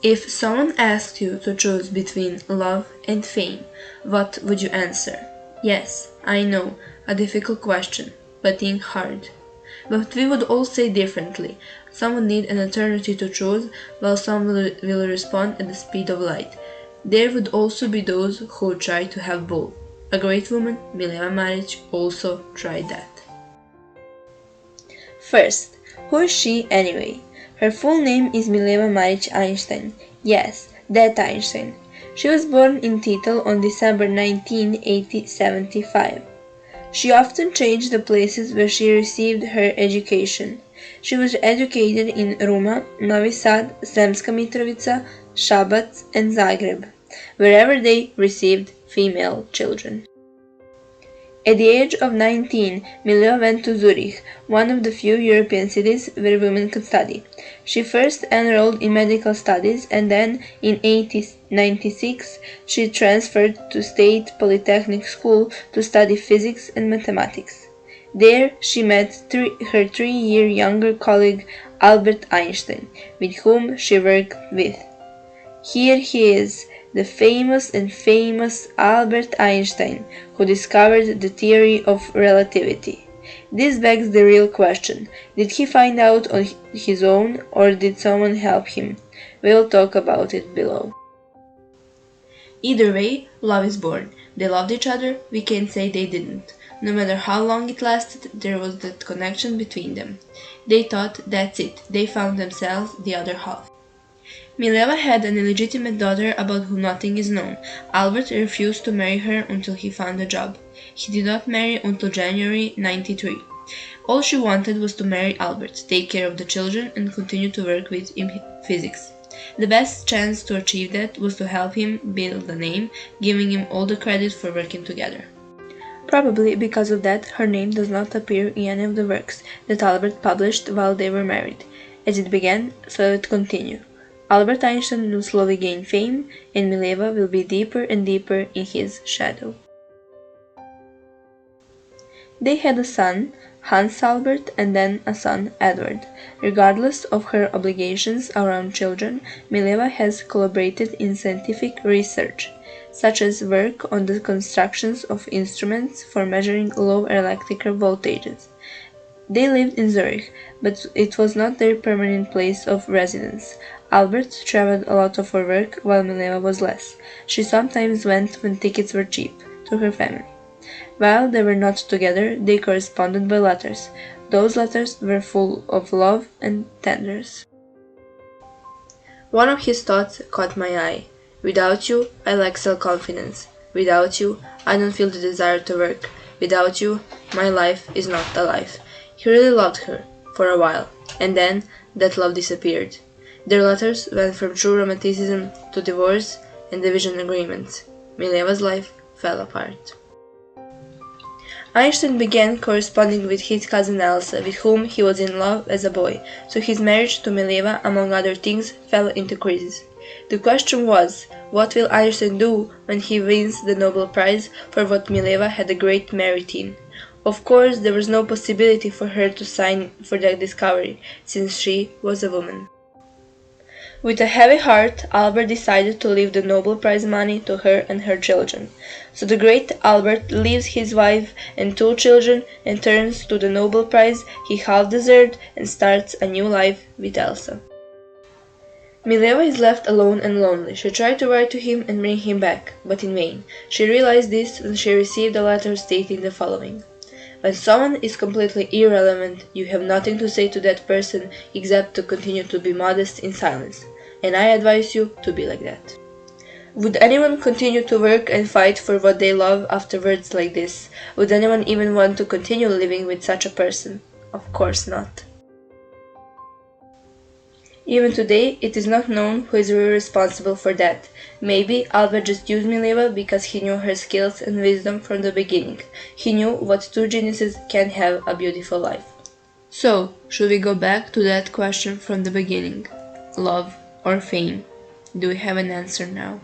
If someone asked you to choose between love and fame, what would you answer? Yes, I know, a difficult question, but think hard. But we would all say differently. Some would need an eternity to choose, while some will respond at the speed of light. There would also be those who try to have both. A great woman, Mileva Marić, also tried that. First, who is she anyway? Her full name is Mileva Marić Einstein. Yes, that Einstein. She was born in Titel on December 19, 1875. She often changed the places where she received her education. She was educated in Ruma, Novi Sad, Sremska Mitrovica, Šabac, and Zagreb, wherever they received female children. At the age of 19, Mileva went to Zurich, one of the few European cities where women could study. She first enrolled in medical studies and then, in 1896, she transferred to State Polytechnic School to study physics and mathematics. There she met her 3-year younger colleague Albert Einstein, with whom she worked with. Here he is, the famous Albert Einstein, who discovered the theory of relativity. This begs the real question: did he find out on his own, or did someone help him? We'll talk about it below. Either way, love is born. They loved each other, we can't say they didn't. No matter how long it lasted, there was that connection between them. They thought, that's it, they found themselves the other half. Mileva had an illegitimate daughter about whom nothing is known. Albert refused to marry her until he found a job. He did not marry until January 93. All she wanted was to marry Albert, take care of the children, and continue to work with him in physics. The best chance to achieve that was to help him build a name, giving him all the credit for working together. Probably because of that, her name does not appear in any of the works that Albert published while they were married. As it began, so it continued. Albert Einstein will slowly gain fame, and Mileva will be deeper and deeper in his shadow. They had a son, Hans Albert, and then a son, Edward. Regardless of her obligations around children, Mileva has collaborated in scientific research, such as work on the constructions of instruments for measuring low electrical voltages. They lived in Zurich, but it was not their permanent place of residence. Albert traveled a lot for work, while Mileva was less. She sometimes went when tickets were cheap, to her family. While they were not together, they corresponded by letters. Those letters were full of love and tenderness. One of his thoughts caught my eye. Without you, I lack self-confidence. Without you, I don't feel the desire to work. Without you, my life is not alive. He really loved her, for a while, and then that love disappeared. Their letters went from true romanticism to divorce and division agreements. Mileva's life fell apart. Einstein began corresponding with his cousin Elsa, with whom he was in love as a boy, so his marriage to Mileva, among other things, fell into crisis. The question was, what will Einstein do when he wins the Nobel Prize for what Mileva had a great merit in? Of course, there was no possibility for her to sign for that discovery, since she was a woman. With a heavy heart, Albert decided to leave the Nobel Prize money to her and her children. So the great Albert leaves his wife and 2 children and turns to the Nobel Prize he half deserved and starts a new life with Elsa. Mileva is left alone and lonely. She tried to write to him and bring him back, but in vain. She realized this when she received a letter stating the following: when someone is completely irrelevant, you have nothing to say to that person except to continue to be modest in silence, and I advise you to be like that. Would anyone continue to work and fight for what they love after words like this? Would anyone even want to continue living with such a person? Of course not. Even today, it is not known who is really responsible for that. Maybe Albert just used Mileva because he knew her skills and wisdom from the beginning. He knew what 2 geniuses can have a beautiful life. So, should we go back to that question from the beginning? Love or fame? Do we have an answer now?